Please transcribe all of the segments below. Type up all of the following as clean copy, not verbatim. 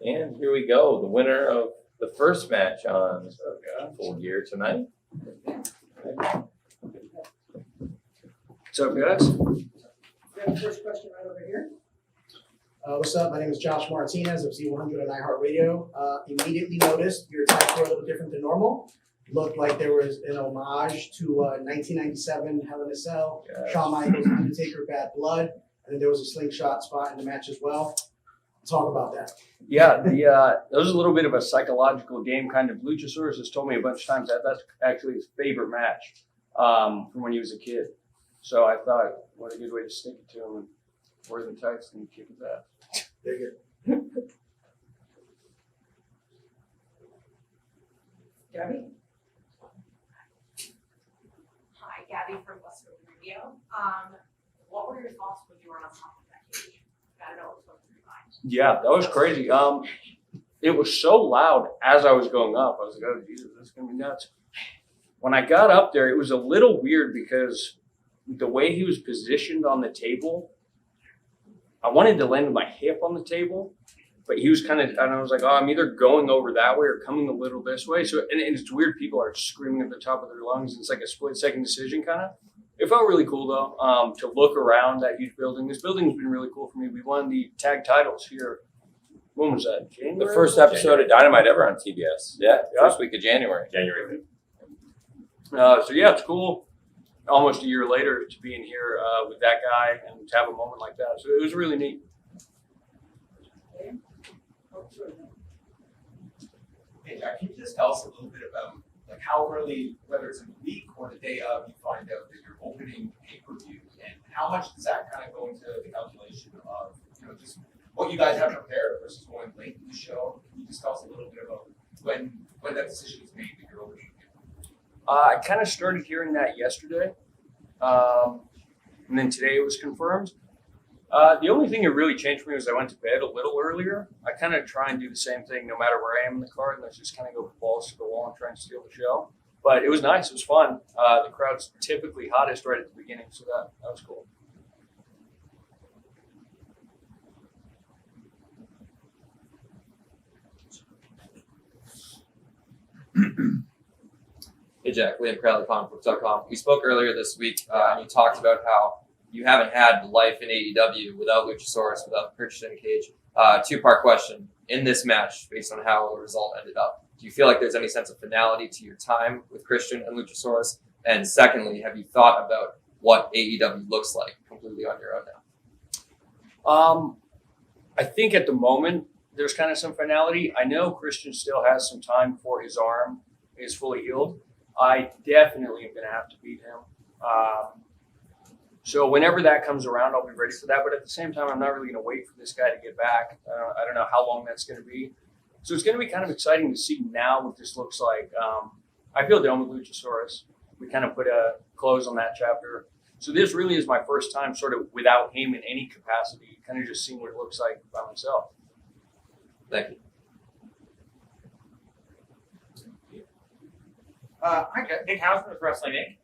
And here we go, the winner of the first match on Full Gear tonight. What's up, guys? We have the first question right over here. What's up? My name is Josh Martinez of Z100 on iHeartRadio. Immediately noticed your attacks were a little different than normal. Looked like there was an homage to 1997 Hell in a Cell, Shawn Michaels, Undertaker, Bad Blood, and then there was a slingshot spot in the match as well. Talk about that. Yeah, that was a little bit of a psychological game. Kind of Luchasaurus has told me a bunch of times that that's actually his favorite match from when he was a kid. So I thought, what a good way to stick it to him and wear the tights and kick his ass. Very good. Gabby? Hi, Gabby from Western Radio. What were your thoughts when you were on top of that cage? I don't know what was going through your mind. Yeah, that was crazy. It was so loud as I was going up. I was like, oh, Jesus, this is going to be nuts. When I got up there, it was a little weird because the way he was positioned on the table, I wanted to land with my hip on the table, but he was kind of, and I was like, oh, I'm either going over that way or coming a little this way. So, and it's weird. People are screaming at the top of their lungs. It's like a split-second decision kind of. It felt really cool, though, to look around that huge building. This building's been really cool for me. We won the tag titles here. When was that? January? The first episode of Dynamite ever on TBS. Yeah, first week of January. So, yeah, it's cool. Almost a year later to be in here with that guy and to have a moment like that. So it was really neat. Hey, Jack, can you just tell us a little bit about like how early, whether it's in the week or the day of, you find out that you're opening pay-per-view, and how much does that kind of go into the calculation of, just what you guys have prepared versus going late in the show? Can you just tell us a little bit about when that decision is made that you're opening? I kind of started hearing that yesterday, and then today it was confirmed. The only thing that really changed for me was I went to bed a little earlier. I kind of try and do the same thing no matter where I am in the card, and let's just kind of go balls to the wall and try and steal the show. But it was nice. It was fun. The crowd's typically hottest right at the beginning, so that was cool. Hey Jack, Liam Crowley, comicbooks.com. We spoke earlier this week, and you talked about how you haven't had life in AEW without Luchasaurus, without Christian Cage. Two-part question. In this match, based on how the result ended up, do you feel like there's any sense of finality to your time with Christian and Luchasaurus? And secondly, have you thought about what AEW looks like completely on your own now? I think at the moment, there's kind of some finality. I know Christian still has some time before his arm is fully healed. I definitely am going to have to beat him. So whenever that comes around, I'll be ready for that. But at the same time, I'm not really going to wait for this guy to get back. I don't know how long that's going to be. So it's going to be kind of exciting to see now what this looks like. I feel done with Luchasaurus. We kind of put a close on that chapter. So this really is my first time sort of without him in any capacity, kind of just seeing what it looks like by myself. Thank you. Hi, Nick Hausman with Wrestling Inc.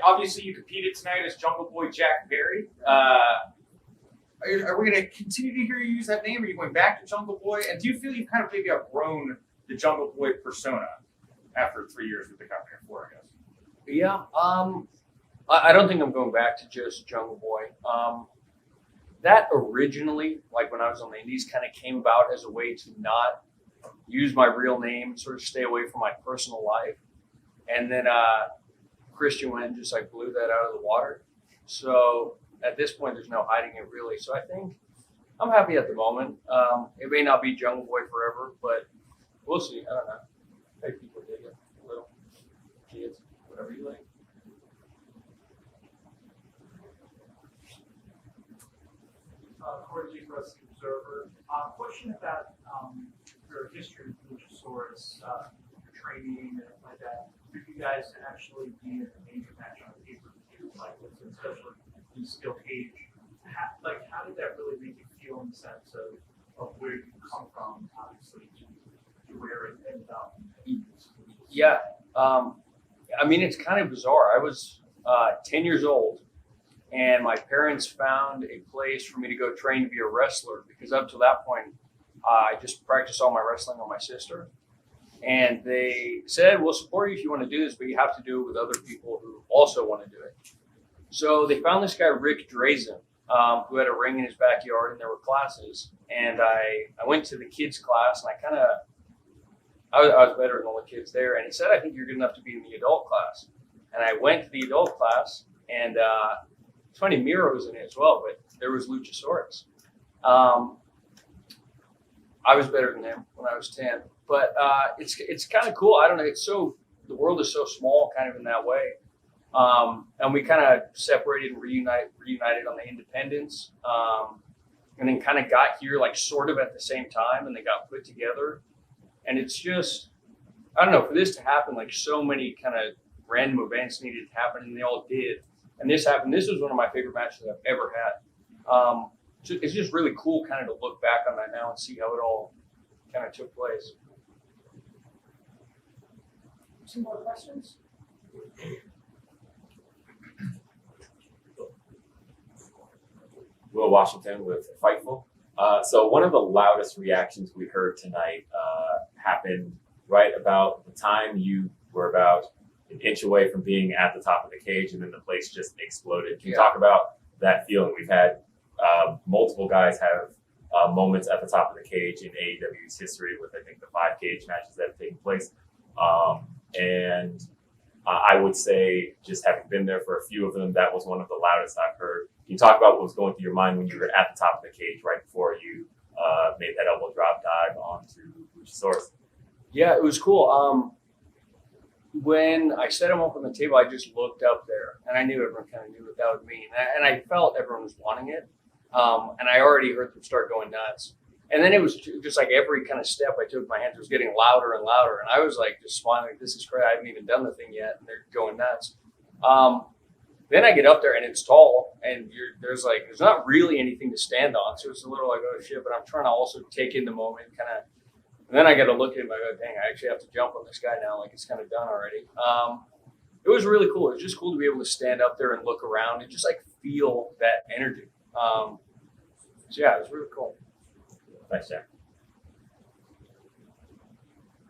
Obviously, you competed tonight as Jungle Boy Jack Perry. Are we going to continue to hear you use that name? Are you going back to Jungle Boy? And do you feel you've kind of maybe outgrown the Jungle Boy persona after 3 years with the company, or 4, I guess? Yeah, I don't think I'm going back to just Jungle Boy. That originally, like when I was on the Indies, kind of came about as a way to not use my real name, sort of stay away from my personal life. And then Christian went and just like blew that out of the water. So at this point, there's no hiding it really. So I think I'm happy at the moment. It may not be Jungle Boy forever, but we'll see. I don't know. Maybe people dig it a little. Kids, whatever you like. Corey Lee, Wrestling Observer. Question about your history with Luchasaurus, your training and like that. For you guys to actually be in a major match on a pay-per-view like this, especially in steel cage, how did that really make you feel in the sense of where you come from, obviously, to where it ended up? Yeah. I mean, it's kind of bizarre. I was 10 years old, and my parents found a place for me to go train to be a wrestler because up to that point, I just practiced all my wrestling with my sister. And they said, we'll support you if you want to do this, but you have to do it with other people who also want to do it. So they found this guy, Rick Drazen, who had a ring in his backyard, and there were classes. And I went to the kids class, and I was better than all the kids there. And he said, I think you're good enough to be in the adult class. And I went to the adult class, and it's funny, Miro was in it as well, but there was Luchasaurus. I was better than him when I was 10. But it's kind of cool. I don't know. The world is so small kind of in that way. And we kind of separated and reunited on the independents. And then kind of got here like sort of at the same time, and they got put together. And it's just, I don't know, for this to happen, like so many kind of random events needed to happen, and they all did. And this happened. This was one of my favorite matches I've ever had. It's just really cool kind of to look back on that now and see how it all kind of took place. Some more questions? Will Washington with Fightful. So one of the loudest reactions we heard tonight happened right about the time you were about an inch away from being at the top of the cage, and then the place just exploded. Can you talk about that feeling? We've had multiple guys have moments at the top of the cage in AEW's history with, I think, the 5 cage matches that have taken place. And I would say, just having been there for a few of them, that was one of the loudest I've heard. Can you talk about what was going through your mind when you were at the top of the cage right before you made that elbow drop dive onto Luchasaurus? Yeah, it was cool. When I set him up on the table, I just looked up there, and I knew everyone kind of knew what that would mean. And I felt everyone was wanting it. And I already heard them start going nuts. And then it was just like every kind of step I took, my hands was getting louder and louder. And I was like just smiling, this is great. I haven't even done the thing yet. And they're going nuts. Then I get up there and it's tall, and there's not really anything to stand on. So it's a little like, oh shit, but I'm trying to also take in the moment kind of. And then I got to look at him. I go, dang, I actually have to jump on this guy now. Like it's kind of done already. It was really cool. It was just cool to be able to stand up there and look around and just like feel that energy. So yeah, it was really cool. Thanks, Jack.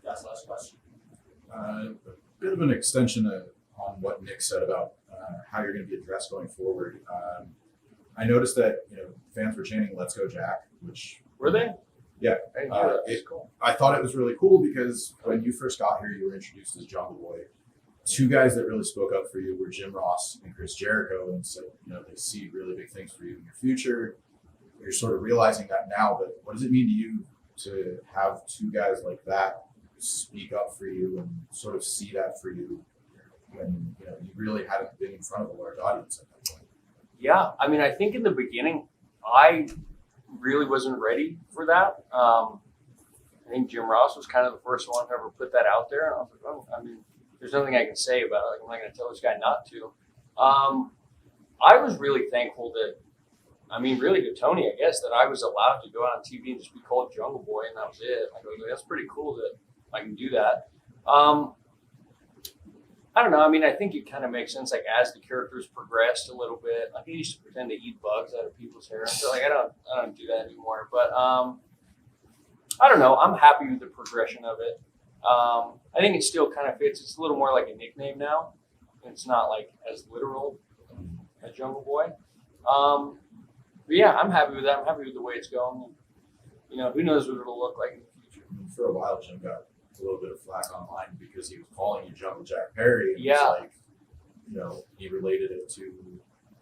That's the last question. A bit of an extension on what Nick said about how you're going to be addressed going forward. I noticed that fans were chanting "Let's go, Jack," which Were they? Yeah. Cool. I thought it was really cool because when you first got here, you were introduced as Jungle Boy. 2 guys that really spoke up for you were Jim Ross and Chris Jericho, and said they see really big things for you in your future. You're sort of realizing that now, but what does it mean to you to have 2 guys like that speak up for you and sort of see that for you when you really hadn't been in front of a large audience at that point? Yeah, I mean, I think in the beginning, I really wasn't ready for that. I think Jim Ross was kind of the first one to ever put that out there, and I was like, oh, I mean, there's nothing I can say about it. Like, I'm not going to tell this guy not to. I was really thankful really to Tony, I guess, that I was allowed to go out on TV and just be called Jungle Boy, and that was it. I go, that's pretty cool that I can do that. I don't know. I mean, I think it kind of makes sense. Like as the characters progressed a little bit, like I used to pretend to eat bugs out of people's hair. So like I don't do that anymore. But I don't know. I'm happy with the progression of it. I think it still kind of fits. It's a little more like a nickname now. It's not like as literal as Jungle Boy. But yeah, I'm happy with that. I'm happy with the way it's going. And, who knows what it'll look like in the future. For a while, Jim got a little bit of flack online because he was calling you Jungle Jack Perry. And Yeah. It's like, he related it to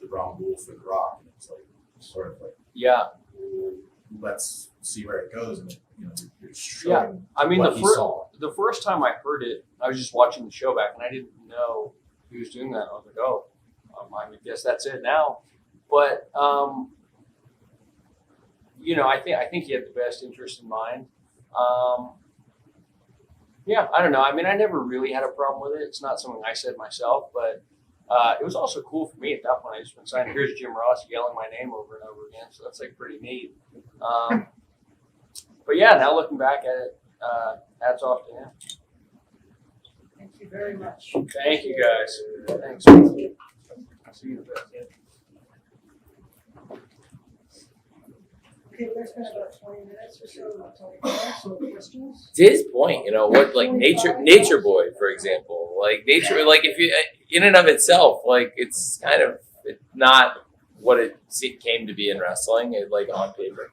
the Brown Bull for The Rock. And it's like, sort of like, Yeah. well, let's see where it goes. And, you're showing I mean, what he saw. the first time I heard it, I was just watching the show back, and I didn't know he was doing that. I was like, oh, I guess that's it now. But I think he had the best interest in mind. Yeah, I don't know. I mean, I never really had a problem with it. It's not something I said myself, but it was also cool for me at that point. I just been saying, here's Jim Ross yelling my name over and over again, so that's like pretty neat. But yeah, now looking back at it, hats off to him. Thank you very much. Thank you guys. Thanks. I'll see you in a bit. Okay, we're gonna spend about 20 minutes or so talking about so questions. To his point, what like nature boy, for example, like nature, like if you in and of itself, like it's kind of not what it came to be in wrestling, like on paper.